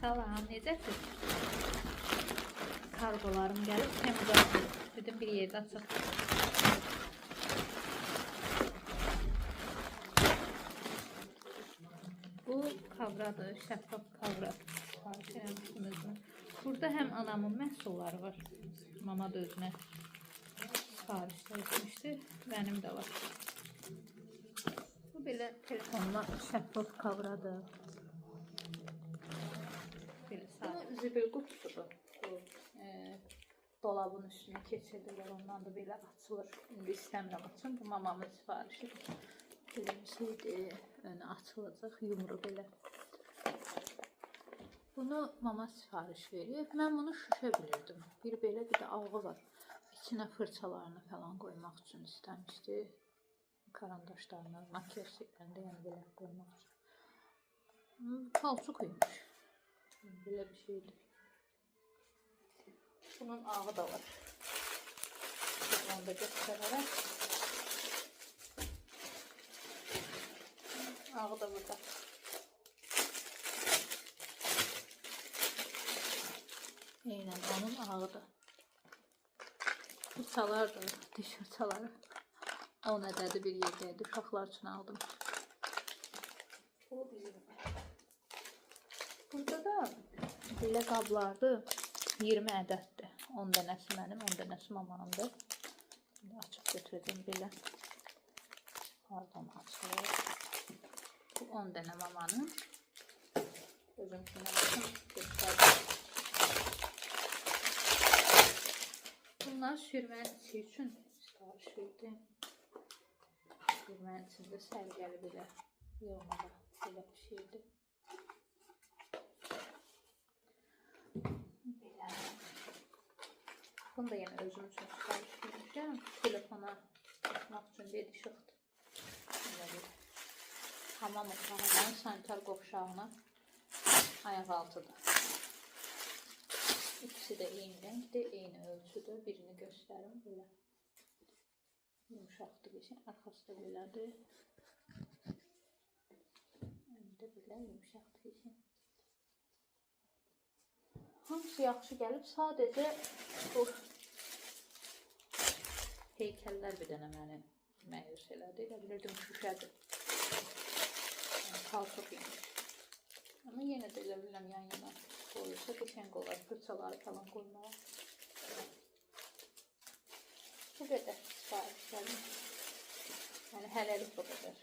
Salam, necəsiz? Kargolarım gəlib, Temu'da dedim bir yerdə açıq. Bu kavradır, şəffaf kavra. Sipariş eləmişdim özümə. Burada həm anamın məhsulları var. Mama da özünə sipariş etmişdi. Mənim də var. Bu belə telefonla şəffaf kavradır. Bu zibil qutusudur. Bu dolabın üstünə keçirilir, ondan da belə açılır. İndi istəmirəm açım. Bu mamamın siparişidir. Belə bir şeydir. Önü açılacaq, yumru belə. Bunu mama sipariş verir. Mən bunu şüşə bilirdim. Bir belə bir də ağı var. İçinə fırçalarını falan qoymaq üçün istəmişdi. Karandaşlarını, makyaj şeylərini yəni belə qoymaq üçün. Palçuk imiş. Belə bir şeydir. Bunun ağı da var. Onu da göstərərəm. Ağı da burada. Eynən onun ağıdır. Fırçalardır, diş fırçaları. O nədədir bir yerdəydi. Uşaqlar üçün aldım. O bizim. Burada da belə qablardır. 20 ədəddir. 10 dənəsi mənim, 10 dənəsi mamanındır. Açıb götürəcəm belə. Pardon, açılır. Bu 10 dənə mamanın. Özümkünə baxın, göstərdim. Bunlar sürmənin içi üçün sipariş verdim. Sürmənin içində sərgəli belə yığmada belə bir şeydir. Belə. Bunu da yenə özüm üçün sipariş vermişəm. Telefona baxmaq üçün bir işıqdır. Hamam otağının sanitar qovşağına ayaq altıdır. İkisi də eyni rəngdir, eyni ölçüdür. Birini göstərim belə. Yumuşaqdır bir şey. Arxası da belədir. Öndə belə yumuşaqdır bir şey. Hamısı yaxşı gəlib. Sadəcə bu heykəllər bir dənə məni məyus elədi. Elə bilirdim şüşədir. Palçıq imiş. Ama yenə də elə bilirəm yan-yana qoyulsa qəşəng olar. Fırçaları falan qoymağa. Bu qədər siparişlərim. Yəni hələlik bu qədər.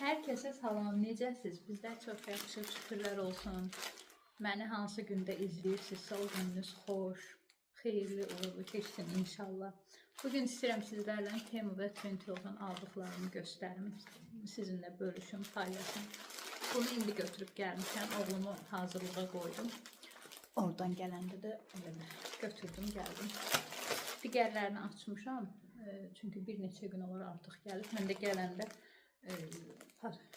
Hər kəsə salam, necəsiz? Bizdə çox yaxşı, şükürlər olsun. Məni hansı gündə izləyirsinizsə o gününüz xoş, xeyirli uğurlu keçsin inşallah. Bugün istəyirəm sizlərlə Temu və Trendyoldan aldıqlarımı göstərim. Sizinlə bölüşüm, paylaşım. Bunu indi götürüb gəlmişəm. Oğlumu hazırlığa qoydum. Oradan gələndə də götürdüm, gəldim. Digərlərini açmışam. Çünki bir neçə gün olar artıq gəlib. Mən də gələndə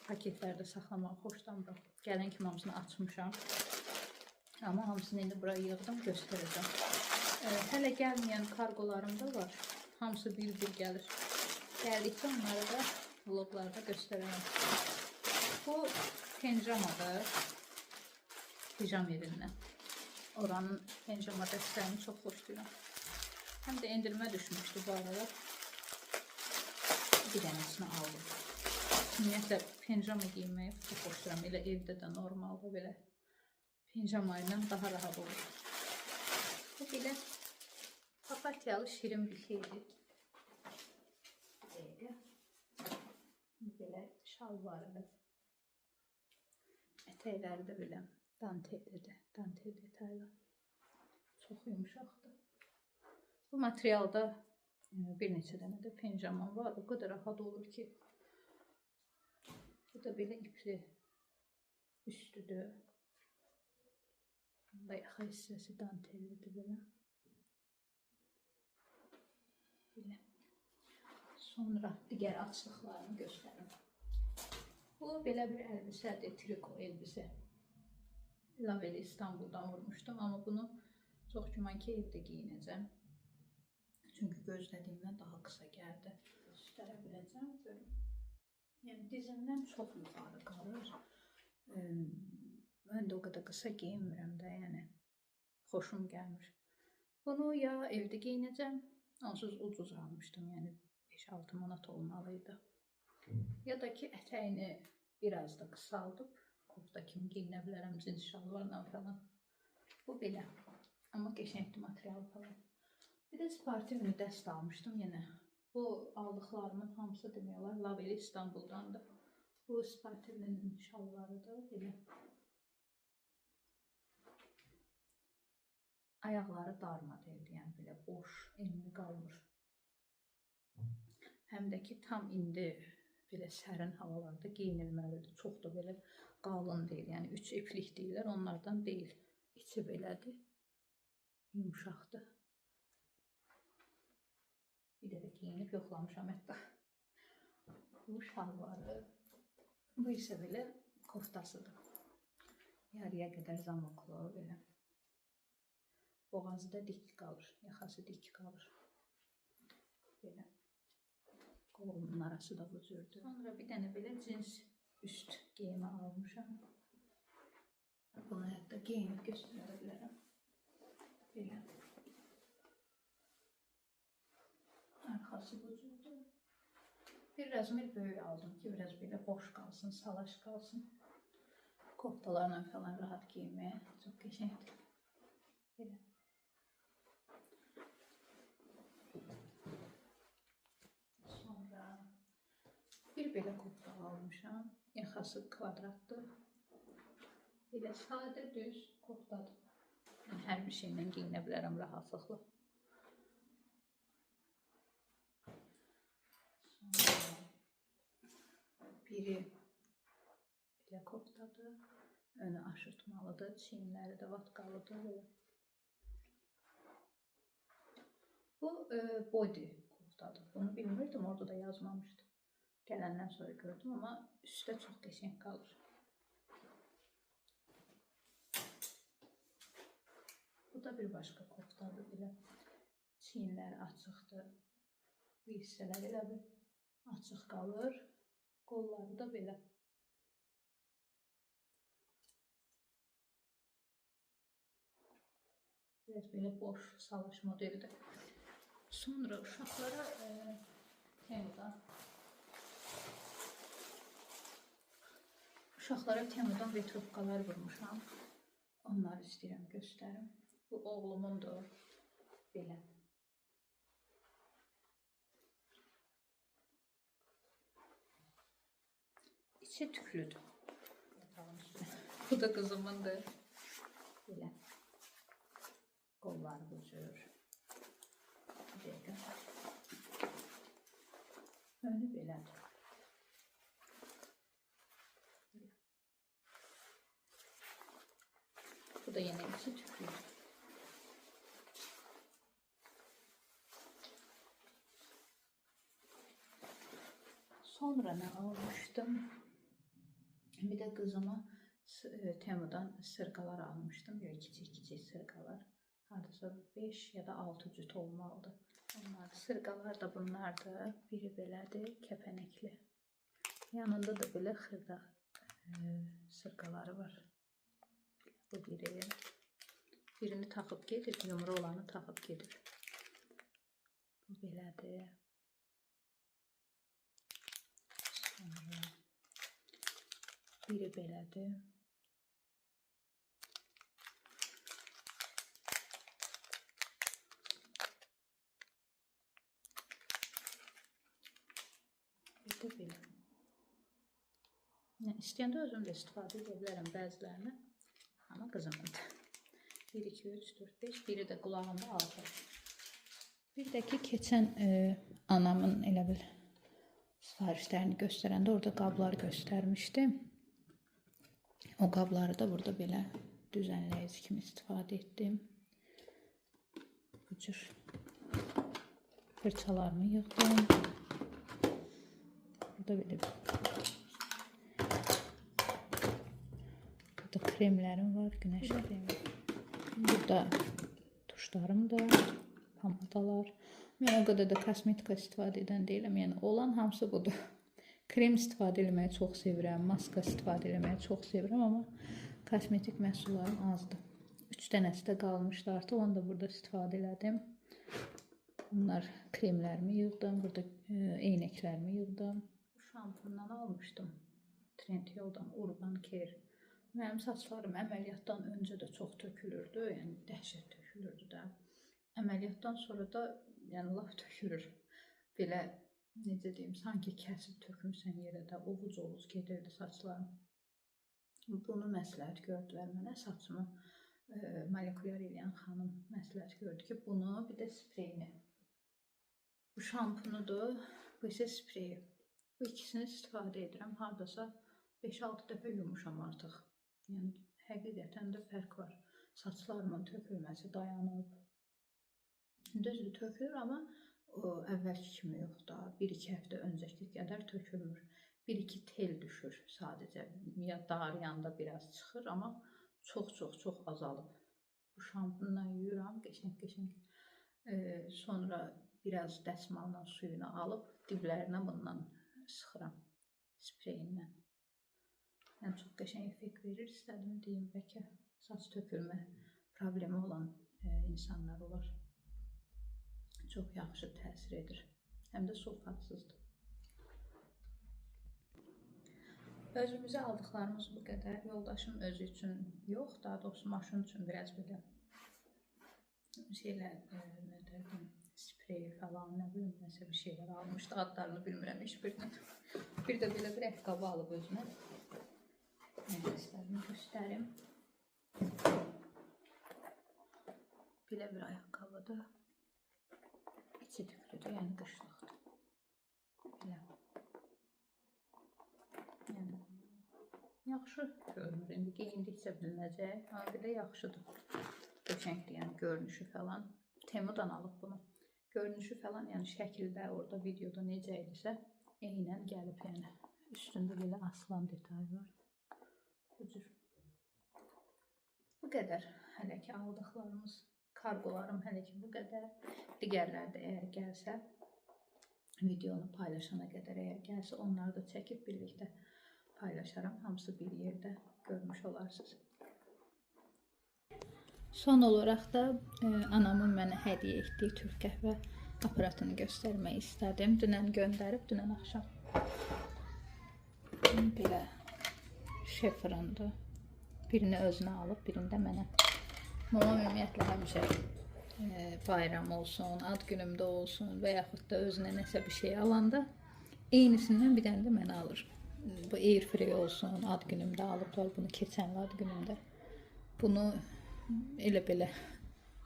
paketlərdə saxlamağı xoşlanmıram. Gələn kimi hamısını açmışam. Amma hamısını indi buraya yığdım, göstərəcəm. Hələ gəlməyən kargolarım da var. Hamısı bir-bir gəlir. Gəldikdə onları da vloglarda göstərərəm. Bu penjamadır. Pijam yerindən. Oranın penjama dəstəyini çox xoşlayıram. Həm də endirmə düşmüşdü bu arada. Bir dənəsini aldım. Ümumiyyətlə penjama giyinməyi çox xoşlayıram. Elə evdə də normalda belə penjama ilə daha rahat olur. Bu belə papatyalı şirin bir şeydir. Belə şalvarı. Ətəkləri də belə dantellidir. Dantel detaylı. Çox yumuşaqdır. Bu materialda bir neçə dənə də penjamam var. O qədər rahat olur ki. Bu da belə ipli üstüdür. Bunda yaxa hissəsi dantellidir belə. Belə. Sonra digər açlıqlarını göstərim. Bu belə bir əlbisədir, triko elbisə. Laveli İstanbuldan vurmuşdum, amma bunu çox güman ki evdə giyinəcəm. Çünki gözlədiyimdən daha qısa gəldi. Göstərə biləcəm, görüm. Yəni dizimdən çox yuxarı qalır. Mən də o qədər qısa geyinmirəm də, yəni xoşum gəlmir. Bunu ya evdə geyinəcəm, onsuz ucuz almışdım, yəni 5-6 manat olmalıydı. Ya da ki ətəyini biraz da qısaldıb, kofta kimi geyinə bilərəm cins şalvarla falan. Bu belə, amma qəşəngli material falan. Bir də sportivni dəst almışdım yenə. Bu aldıqlarımın hamısı demək olar Laveli İstanbuldandır. Bu sportivnin şalvarıdır, belə. Ayaqları darma deyildi, yəni belə boş, enli qalmır. Həm də ki tam indi belə sərin havalarda geyinilməlidir. Çox da belə qalın deyil, yəni 3 iplik deyirlər, onlardan deyil. İçi belədir, yumuşaqdır. Bir də geyinib yoxlamışam hətta. Bu şalvarı, bu isə belə koftasıdır. Yarıya qədər zamoklu, belə. Boğazı da dik qalır, yaxası dik qalır. Belə. Qolunun arası da bu cürdür. Sonra bir dənə belə cins üst geyimi almışam. Bunu hətta geyinib göstərə bilərəm. Belə. Arxası bu cürdür. Bir razmer böyük aldım ki, biraz belə boş qalsın, salaş qalsın. Koftalarla falan rahat giyinməyə çox qəşəngdir. Belə. Sonra bir belə kofta almışam. Yaxası kvadratdır. Belə sadə düz koftadır. Hər bir şeylə giyinə bilərəm rahatlıqla. Biri belə koftadır, önü aşırtmalıdır, çiyinləri də vatkalıdır. Bu body koftadır. Bunu bilmirdim, orada da yazmamışdım. Gələndən sonra gördüm, amma üstdə çox qəşəng qalır. Bu da bir başqa koftadır, belə çiyinləri açıqdır. Bu hissələr elə bir açıq qalır. Qolları da belə. Biraz belə boş, salaş modeldir. Sonra uşaqlara Temu'dan retrovkalar vurmuşam. Onları istəyirəm göstərim. Bu oğlumundur. Belə. İçi tüklüdür. Bu da kızımındır. Belə. Qolları bu cür. Bir dəqiqə. Önü belədir. Bu da yenə içi tüklüdür. Sonra nə almışdım? Bir də qızıma Temu'dan sırqalar almışdım. Böyle kiçik sırqalar. Hardasa 5 ya da 6 cüt olmalıdır. Sırqalar da bunlardır. Biri belədir, kəpənəkli. Yanında da belə xırda sırqaları var. Bu biri. Birini taxıb gedir, yumru olanı taxıb gedir. Bu belədir. Sonra biri belədir. Bir də belə. İstəyəndə özüm də istifadə edə bilərəm bəzilərini. Amma qızımındır. 1, 2, 3, 4, 5. Biri də qulağında 6. Bir də ki, keçən anamın elə bil sifarişlərini göstərəndə orada qablar göstərmişdim. O qabları da burada belə düzənləyici kimi istifadə etdim. Bu cür fırçalarımı yığdım. Burada belə burada kremlərim var, güneş kremi. Burada tuşlarım da, pomadalar. Mən o qədər də kosmetika istifadə edən deyiləm. Yəni olan hamısı budur. Krem istifadə etməyi çox sevirəm, maska istifadə etməyi çox sevirəm, amma Kosmetik məhsullarım azdır. 3 dənəsi də qalmışdı artıq. Onu da burada istifadə elədim. Bunlar kremlərimi yığdım. Burada eynəklərimi yığdım. Bu şampundan almışdım. Trendyoldan Urban Care. Mənim saçlarım əməliyyatdan öncə də çox tökülürdü. Yəni dəhşət tökülürdü də. Əməliyyatdan sonra da yəni laf tökülür. Belə necə deyim, sanki kəsib tökmüsən yerə də ovuc-ovuc gedirdi saçlarım. Bunu məsləhət gördülər mənə, saçımı molekulyar eləyən xanım məsləhət gördü ki, bunu bir də spreyini. Bu şampunudur, bu isə spreyi. Bu ikisini istifadə edirəm. Hardasa 5-6 dəfə yumuşam artıq. Yəni həqiqətən də fərq var. Saçlarımın tökülməsi dayanıb. Düzdür, tökülür, amma əvvəlki kimi yox da. 1-2 həftə öncəki qədər tökülmür. 1-2 tel düşür sadəcə. Ya darıyanda biraz çıxır, amma çox azalıb. Bu şampunla yuyuram, qəşəng. Sonra biraz dəsmalla suyunu alıb diblərinə bundan sıxıram, spreyinlə. Yəni çox qəşəng effekt verir. İstədim deyim, bəlkə saç tökülmə problemi olan insanlar olar. Çox yaxşı təsir edir. Həm də sulfatsızdır. Özümüzə aldıqlarımız bu qədər. Yoldaşım özü üçün yox, daha doğrusu maşın üçün biraz belə şeylər, nə deyim, sprey falan, nə bilim, nəsə bir şeylər almışdı. Adlarını bilmirəm heç birinin. Bir də belə bir ayaqqabı alıb özünə. İstədim göstərim. Belə bir ayaqqabıdır. İçi tüklüdür, yəni qışlıqdır. Belə. Yəni yaxşı görünür. İndi geyindikcə bilinəcək. Amma bir də yaxşıdır. Qəşəngdir, yəni görünüşü falan. Temudan alıb bunu. Görünüşü falan, yəni şəkildə, orada videoda necə idisə, eynən gəlib, yəni. Üstündə belə aslan detayı var. Bu cür. Bu qədər. Hələ ki aldıqlarımız, kargolarım hələ ki bu qədər. Digərləri də əgər gəlsə, videonu paylaşana qədər əgər gəlsə, onları da çəkib birlikdə paylaşaram. Hamısı bir yerdə görmüş olarsınız. Son olaraq da anamın mənə hədiyyə etdiyi türk qəhvə aparatını göstərmək istədim. Dünən göndərib, dünən axşam. Belə şefrandır. Birini özünə alıb, birini də mənə. Mamam ümumiyyətlə həmişə bayram olsun, ad günümdə olsun və yaxud da özünə nəsə bir şey alanda eynisindən bir dənə də mənə alır. Bu airfree olsun, ad günümdə alıblar bunu, keçən ad günümdə. Bunu elə belə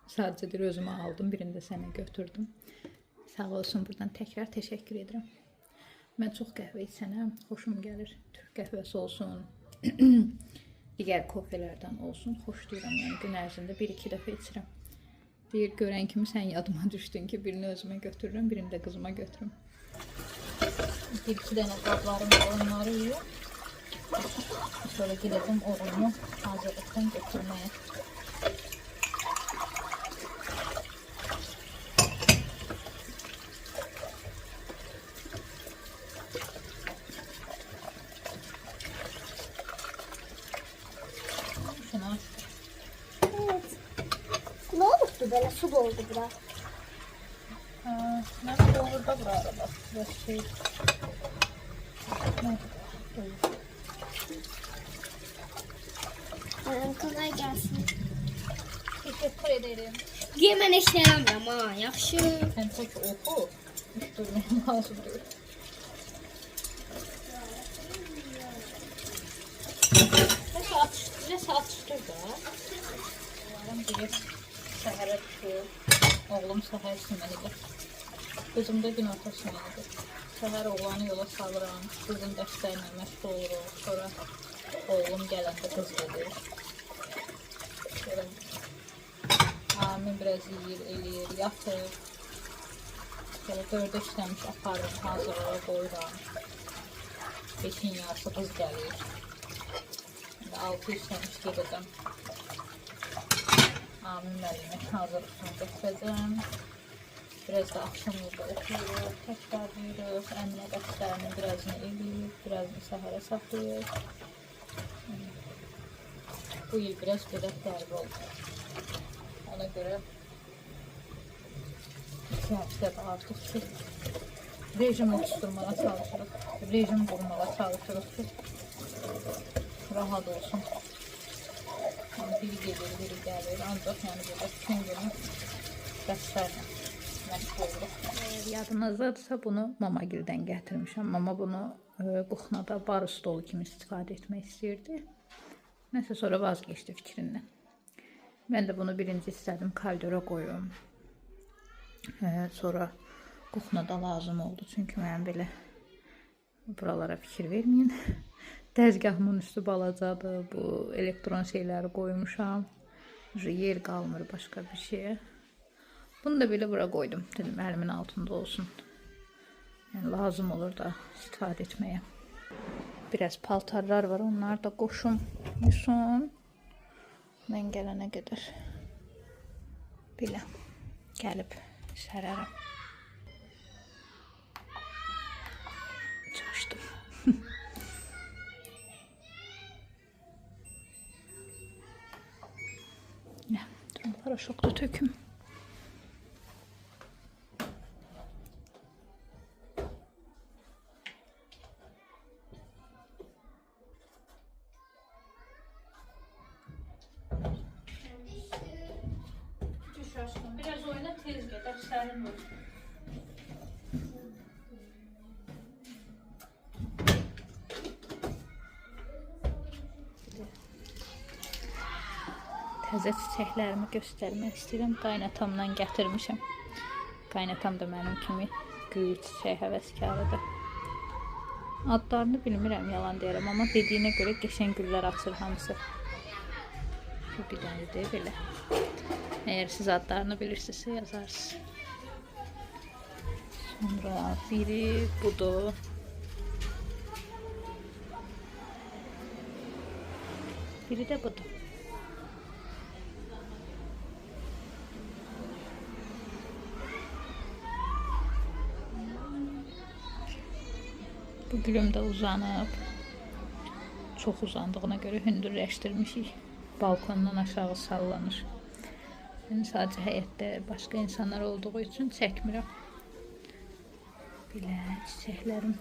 sadəcə bir özümə aldım, birini də sənə götürdüm. Sağ olsun, buradan təkrar təşəkkür edirəm. Mən çox qəhvə içsənəm, xoşum gəlir. Türk qəhvəsi olsun, digər kofelərdən olsun, xoşlayıram. Yəni gün ərzində 1-2 dəfə içirəm. Deyir, görən kimi sən yadıma düşdün ki, birini özümə götürürüm, birini də qızıma götürürüm. 1-2 dənə qablarım var, onları yiyip sonra gidelim oğlumu hazırlıktan götürmeye. Şuna. Evet. Ne oldu böyle, su doldu biraz. Nasıl olur da bu arada? Biraz şey. Kolay gelsin. Teşekkür ederim. Yemen eşyalamıyorum ha, yaxşı. Sen çok oku. Durmam lazım diyor. Neyse atıştır da. Umarım biri səhərə düşür. Oğlum səhər sinəlidir. Kızım da gün orta sinəlidir. Səhər oğlanı yola salıram. Kızım dərslərlə məşğul oluruq. Sonra oğlum gələndə qız gedir. Sonra Amin biraz yiyir, eləyir, yatır. Sonra 4-ə işləmiş aparırım, hazırlara qoyuram. 5-in yarısı qız gəlir. 6 işləmiş gedəcəm. Amin müəllimi hazırlıqdan götürəcəm. Biraz da akşam burada oturuyoruz, tekrarlıyoruz. Əminə dərslərinin birazını eləyib, birazını səhərə saxlayıb. bu il biraz belə qəribə oldu. Ona görə 2 həftədə artıq ki, rejim oluşturmağa çalışırıq. Rejim qurmağa çalışırıq ki, rahat olsun. Yani biri gelir, biri gəlir. Ancaq yəni belə bütün günü dərslərlə məşğul oluruq. Yadınızdadırsa bunu Mamagildən gətirmişəm. Mama bunu buxnada bar stolu kimi istifadə etmək istəyirdi. Nəsə sonra vazgeçdi fikrindən. Mən də bunu birinci istədim kaldera qoyum. Sonra buxnada lazım oldu. Çünki mən belə buralara fikir verməyin. Dəzgahımın üstü balacadır. Bu elektron şeyləri qoymuşam. Yer qalmır başqa bir şeye. Bunu da belə bura qoydum. Dedim əlimin altında olsun. Yəni lazım olur da istifadə etməyə. Biraz paltarlar var. Onlar da qoşum. Yusun. Mən gələnə qədər belə gəlib sərərəm. Çalışdım. Ne? Durun paraşokla töküm. Biraz oyna tez gedər, sərin olur. Təzə çiçəklərimi göstərmək istəyirəm. Qaynatamdan gətirmişəm. Qaynatam da mənim kimi gül çiçək həvəskarıdır. Adlarını bilmirəm, yalan deyirəm, amma dediyinə görə qəşəng güllər açır hamısı. Bu bir dənədir belə. Eğer siz adlarını bilirsinizsə yazarsınız. Sonra biri budur. Biri de budur. Bu gülüm de uzanıb. Çox uzandığına görə hündürləşdirmişik. Balkondan aşağı sallanır. Yəni sadəcə həyətdə başqa insanlar olduğu üçün çəkmirəm. Belə çiçəklərim.